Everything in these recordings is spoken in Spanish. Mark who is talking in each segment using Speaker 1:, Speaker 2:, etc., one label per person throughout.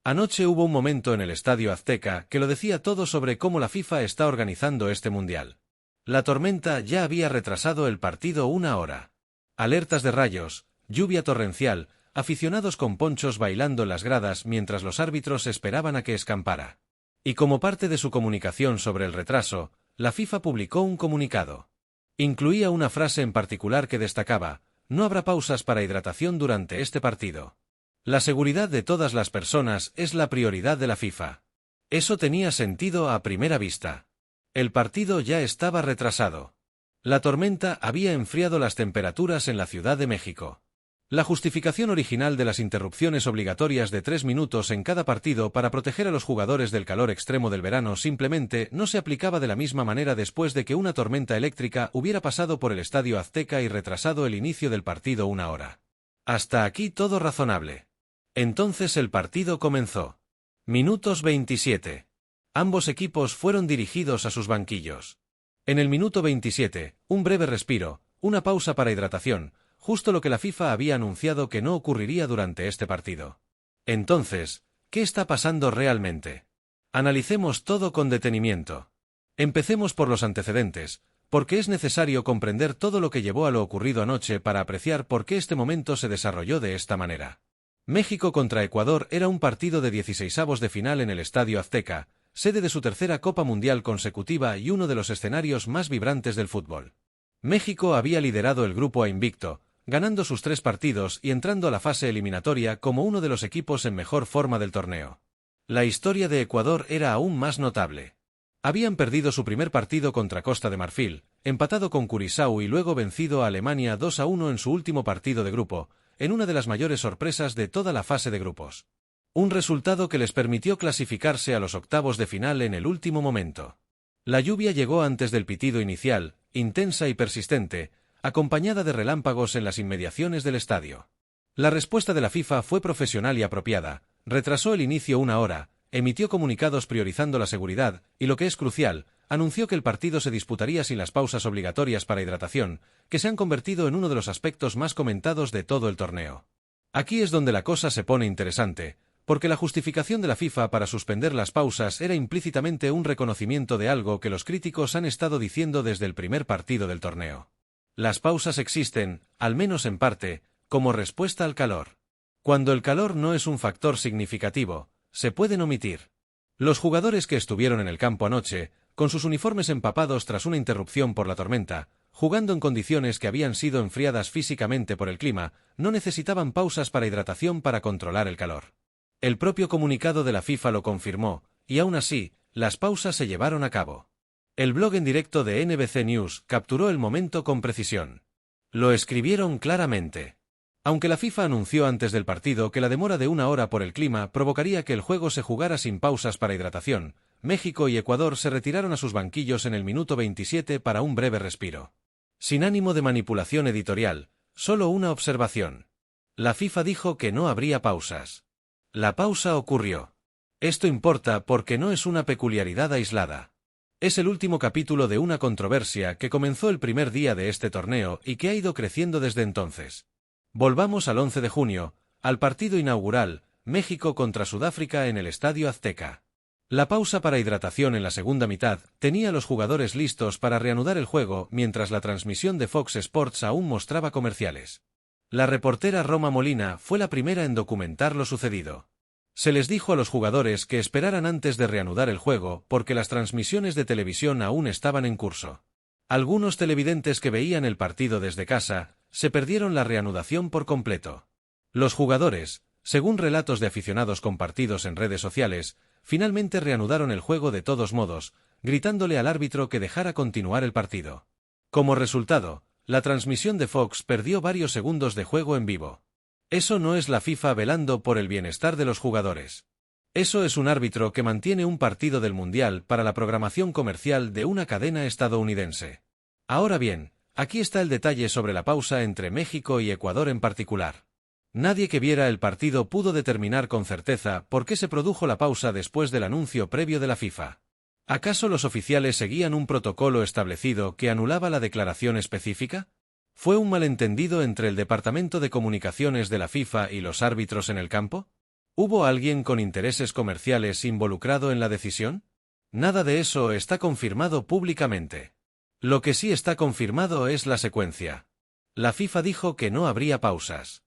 Speaker 1: Anoche hubo un momento en el Estadio Azteca que lo decía todo sobre cómo la FIFA está organizando este mundial. La tormenta ya había retrasado el partido una hora. Alertas de rayos, lluvia torrencial, aficionados con ponchos bailando en las gradas mientras los árbitros esperaban a que escampara. Y como parte de su comunicación sobre el retraso, la FIFA publicó un comunicado. Incluía una frase en particular que destacaba: no habrá pausas para hidratación durante este partido. La seguridad de todas las personas es la prioridad de la FIFA. Eso tenía sentido a primera vista. El partido ya estaba retrasado. La tormenta había enfriado las temperaturas en la Ciudad de México. La justificación original de las interrupciones obligatorias de 3 minutos en cada partido para proteger a los jugadores del calor extremo del verano simplemente no se aplicaba de la misma manera después de que una tormenta eléctrica hubiera pasado por el Estadio Azteca y retrasado el inicio del partido una hora. Hasta aquí todo razonable. Entonces el partido comenzó. Minutos 27. Ambos equipos fueron dirigidos a sus banquillos. En el minuto 27, un breve respiro, una pausa para hidratación, justo lo que la FIFA había anunciado que no ocurriría durante este partido. Entonces, ¿qué está pasando realmente? Analicemos todo con detenimiento. Empecemos por los antecedentes, porque es necesario comprender todo lo que llevó a lo ocurrido anoche para apreciar por qué este momento se desarrolló de esta manera. México contra Ecuador era un partido de 16avos de final en el Estadio Azteca, sede de su tercera Copa Mundial consecutiva y uno de los escenarios más vibrantes del fútbol. México había liderado el grupo A invicto, ganando sus 3 partidos y entrando a la fase eliminatoria como uno de los equipos en mejor forma del torneo. La historia de Ecuador era aún más notable. Habían perdido su primer partido contra Costa de Marfil, empatado con Curazao y luego vencido a Alemania 2-1 en su último partido de grupo, en una de las mayores sorpresas de toda la fase de grupos. Un resultado que les permitió clasificarse a los octavos de final en el último momento. La lluvia llegó antes del pitido inicial, intensa y persistente, acompañada de relámpagos en las inmediaciones del estadio. La respuesta de la FIFA fue profesional y apropiada, retrasó el inicio una hora, emitió comunicados priorizando la seguridad y, lo que es crucial, anunció que el partido se disputaría sin las pausas obligatorias para hidratación, que se han convertido en uno de los aspectos más comentados de todo el torneo. Aquí es donde la cosa se pone interesante, porque la justificación de la FIFA para suspender las pausas era implícitamente un reconocimiento de algo que los críticos han estado diciendo desde el primer partido del torneo. Las pausas existen, al menos en parte, como respuesta al calor. Cuando el calor no es un factor significativo, se pueden omitir. Los jugadores que estuvieron en el campo anoche, con sus uniformes empapados tras una interrupción por la tormenta, jugando en condiciones que habían sido enfriadas físicamente por el clima, no necesitaban pausas para hidratación para controlar el calor. El propio comunicado de la FIFA lo confirmó, y aún así, las pausas se llevaron a cabo. El blog en directo de NBC News capturó el momento con precisión. Lo escribieron claramente. Aunque la FIFA anunció antes del partido que la demora de una hora por el clima provocaría que el juego se jugara sin pausas para hidratación, México y Ecuador se retiraron a sus banquillos en el minuto 27 para un breve respiro. Sin ánimo de manipulación editorial, solo una observación. La FIFA dijo que no habría pausas. La pausa ocurrió. Esto importa porque no es una peculiaridad aislada. Es el último capítulo de una controversia que comenzó el primer día de este torneo y que ha ido creciendo desde entonces. Volvamos al 11 de junio, al partido inaugural, México contra Sudáfrica en el Estadio Azteca. La pausa para hidratación en la segunda mitad tenía a los jugadores listos para reanudar el juego mientras la transmisión de Fox Sports aún mostraba comerciales. La reportera Roma Molina fue la primera en documentar lo sucedido. Se les dijo a los jugadores que esperaran antes de reanudar el juego porque las transmisiones de televisión aún estaban en curso. Algunos televidentes que veían el partido desde casa se perdieron la reanudación por completo. Los jugadores, según relatos de aficionados compartidos en redes sociales, finalmente reanudaron el juego de todos modos, gritándole al árbitro que dejara continuar el partido. Como resultado, la transmisión de Fox perdió varios segundos de juego en vivo. Eso no es la FIFA velando por el bienestar de los jugadores. Eso es un árbitro que mantiene un partido del Mundial para la programación comercial de una cadena estadounidense. Ahora bien, aquí está el detalle sobre la pausa entre México y Ecuador en particular. Nadie que viera el partido pudo determinar con certeza por qué se produjo la pausa después del anuncio previo de la FIFA. ¿Acaso los oficiales seguían un protocolo establecido que anulaba la declaración específica? ¿Fue un malentendido entre el Departamento de Comunicaciones de la FIFA y los árbitros en el campo? ¿Hubo alguien con intereses comerciales involucrado en la decisión? Nada de eso está confirmado públicamente. Lo que sí está confirmado es la secuencia. La FIFA dijo que no habría pausas.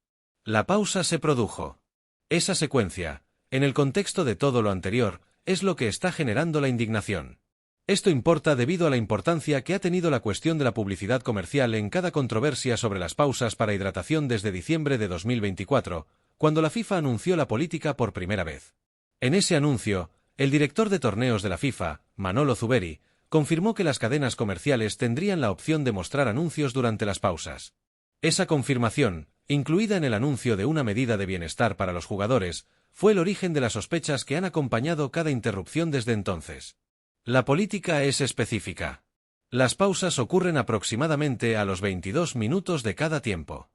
Speaker 1: La pausa se produjo. Esa secuencia, en el contexto de todo lo anterior, es lo que está generando la indignación. Esto importa debido a la importancia que ha tenido la cuestión de la publicidad comercial en cada controversia sobre las pausas para hidratación desde diciembre de 2024, cuando la FIFA anunció la política por primera vez. En ese anuncio, el director de torneos de la FIFA, Manolo Zuberi, confirmó que las cadenas comerciales tendrían la opción de mostrar anuncios durante las pausas. Esa confirmación, incluida en el anuncio de una medida de bienestar para los jugadores, fue el origen de las sospechas que han acompañado cada interrupción desde entonces. La política es específica. Las pausas ocurren aproximadamente a los 22 minutos de cada tiempo.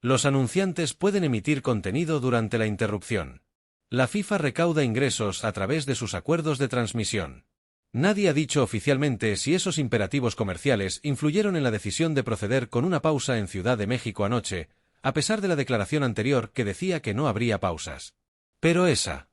Speaker 1: Los anunciantes pueden emitir contenido durante la interrupción. La FIFA recauda ingresos a través de sus acuerdos de transmisión. Nadie ha dicho oficialmente si esos imperativos comerciales influyeron en la decisión de proceder con una pausa en Ciudad de México anoche, a pesar de la declaración anterior que decía que no habría pausas. Pero esa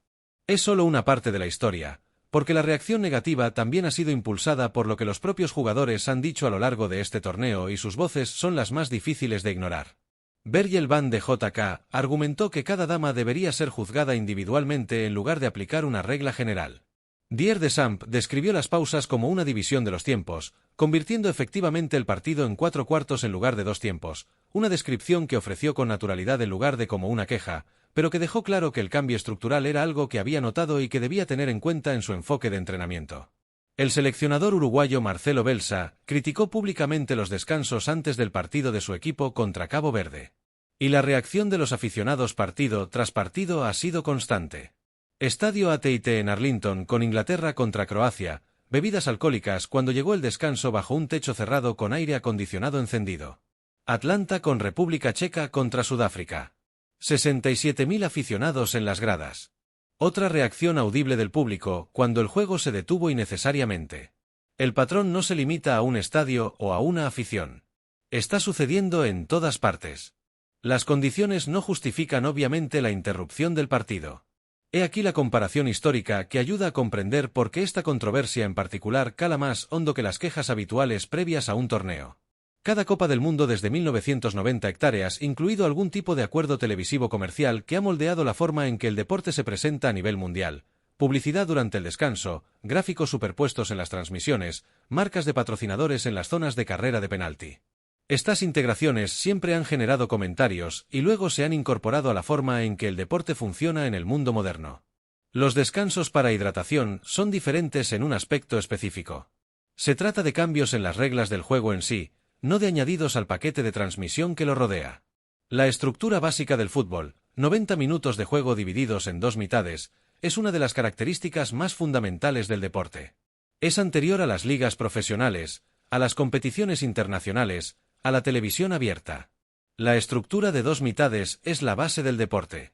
Speaker 1: es solo una parte de la historia, porque la reacción negativa también ha sido impulsada por lo que los propios jugadores han dicho a lo largo de este torneo y sus voces son las más difíciles de ignorar. Virgil van de JK argumentó que cada dama debería ser juzgada individualmente en lugar de aplicar una regla general. Dier Deschamps describió las pausas como una división de los tiempos, convirtiendo efectivamente el partido en 4 cuartos en lugar de 2 tiempos, una descripción que ofreció con naturalidad en lugar de como una queja, pero que dejó claro que el cambio estructural era algo que había notado y que debía tener en cuenta en su enfoque de entrenamiento. El seleccionador uruguayo Marcelo Bielsa criticó públicamente los descansos antes del partido de su equipo contra Cabo Verde. Y la reacción de los aficionados partido tras partido ha sido constante. Estadio AT&T en Arlington con Inglaterra contra Croacia, bebidas alcohólicas cuando llegó el descanso bajo un techo cerrado con aire acondicionado encendido. Atlanta con República Checa contra Sudáfrica. 67.000 aficionados en las gradas. Otra reacción audible del público cuando el juego se detuvo innecesariamente. El patrón no se limita a un estadio o a una afición. Está sucediendo en todas partes. Las condiciones no justifican obviamente la interrupción del partido. He aquí la comparación histórica que ayuda a comprender por qué esta controversia en particular cala más hondo que las quejas habituales previas a un torneo. Cada Copa del Mundo desde 1990 hectáreas, incluido algún tipo de acuerdo televisivo comercial que ha moldeado la forma en que el deporte se presenta a nivel mundial, publicidad durante el descanso, gráficos superpuestos en las transmisiones, marcas de patrocinadores en las zonas de carrera de penalti. Estas integraciones siempre han generado comentarios y luego se han incorporado a la forma en que el deporte funciona en el mundo moderno. Los descansos para hidratación son diferentes en un aspecto específico. Se trata de cambios en las reglas del juego en sí, no de añadidos al paquete de transmisión que lo rodea. La estructura básica del fútbol, 90 minutos de juego divididos en 2 mitades, es una de las características más fundamentales del deporte. Es anterior a las ligas profesionales, a las competiciones internacionales, a la televisión abierta. La estructura de 2 mitades es la base del deporte.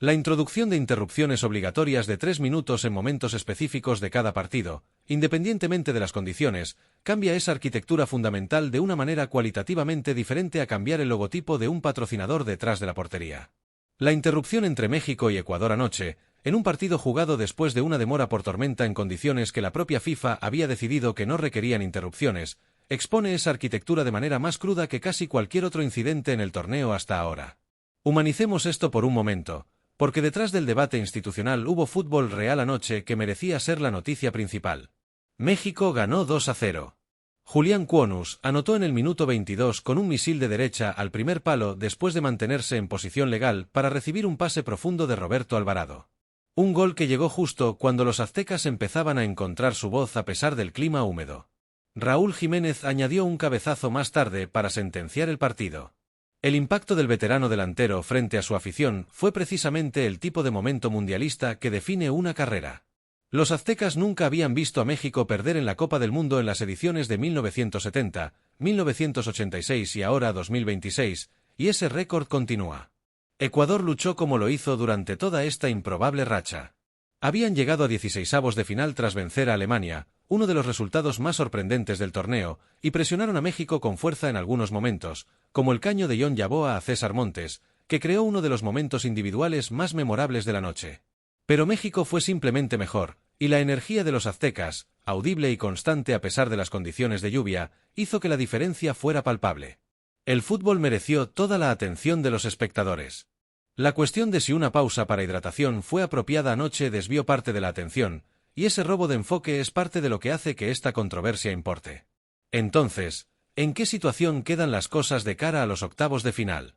Speaker 1: La introducción de interrupciones obligatorias de 3 minutos en momentos específicos de cada partido, independientemente de las condiciones, cambia esa arquitectura fundamental de una manera cualitativamente diferente a cambiar el logotipo de un patrocinador detrás de la portería. La interrupción entre México y Ecuador anoche, en un partido jugado después de una demora por tormenta en condiciones que la propia FIFA había decidido que no requerían interrupciones, expone esa arquitectura de manera más cruda que casi cualquier otro incidente en el torneo hasta ahora. Humanicemos esto por un momento, porque detrás del debate institucional hubo fútbol real anoche que merecía ser la noticia principal. México ganó 2-0. Julián Quionus anotó en el minuto 22 con un misil de derecha al primer palo después de mantenerse en posición legal para recibir un pase profundo de Roberto Alvarado. Un gol que llegó justo cuando los aztecas empezaban a encontrar su voz a pesar del clima húmedo. Raúl Jiménez añadió un cabezazo más tarde para sentenciar el partido. El impacto del veterano delantero frente a su afición fue precisamente el tipo de momento mundialista que define una carrera. Los aztecas nunca habían visto a México perder en la Copa del Mundo en las ediciones de 1970, 1986 y ahora 2026, y ese récord continúa. Ecuador luchó como lo hizo durante toda esta improbable racha. Habían llegado a 16avos de final tras vencer a Alemania, uno de los resultados más sorprendentes del torneo, y presionaron a México con fuerza en algunos momentos, como el caño de John Yeboah a César Montes, que creó uno de los momentos individuales más memorables de la noche. Pero México fue simplemente mejor, y la energía de los aztecas, audible y constante a pesar de las condiciones de lluvia, hizo que la diferencia fuera palpable. El fútbol mereció toda la atención de los espectadores. La cuestión de si una pausa para hidratación fue apropiada anoche desvió parte de la atención, y ese robo de enfoque es parte de lo que hace que esta controversia importe. Entonces, ¿en qué situación quedan las cosas de cara a los octavos de final?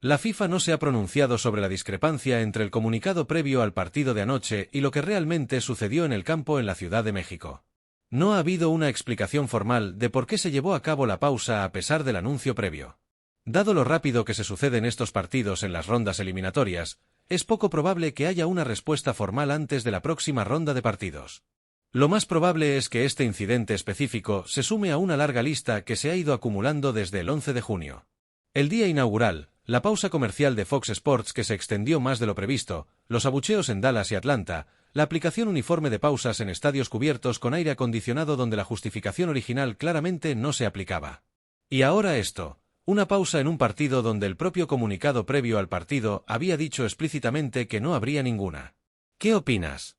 Speaker 1: La FIFA no se ha pronunciado sobre la discrepancia entre el comunicado previo al partido de anoche y lo que realmente sucedió en el campo en la Ciudad de México. No ha habido una explicación formal de por qué se llevó a cabo la pausa a pesar del anuncio previo. Dado lo rápido que se suceden estos partidos en las rondas eliminatorias, es poco probable que haya una respuesta formal antes de la próxima ronda de partidos. Lo más probable es que este incidente específico se sume a una larga lista que se ha ido acumulando desde el 11 de junio. El día inaugural, la pausa comercial de Fox Sports que se extendió más de lo previsto, los abucheos en Dallas y Atlanta, la aplicación uniforme de pausas en estadios cubiertos con aire acondicionado donde la justificación original claramente no se aplicaba. Y ahora esto, una pausa en un partido donde el propio comunicado previo al partido había dicho explícitamente que no habría ninguna. ¿Qué opinas?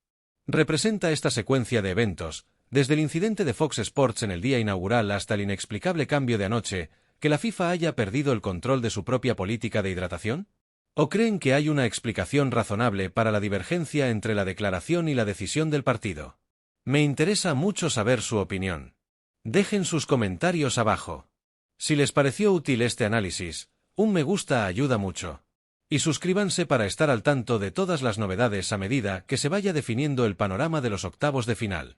Speaker 1: ¿Representa esta secuencia de eventos, desde el incidente de Fox Sports en el día inaugural hasta el inexplicable cambio de anoche, que la FIFA haya perdido el control de su propia política de hidratación? ¿O creen que hay una explicación razonable para la divergencia entre la declaración y la decisión del partido? Me interesa mucho saber su opinión. Dejen sus comentarios abajo. Si les pareció útil este análisis, un me gusta ayuda mucho. Y suscríbanse para estar al tanto de todas las novedades a medida que se vaya definiendo el panorama de los octavos de final.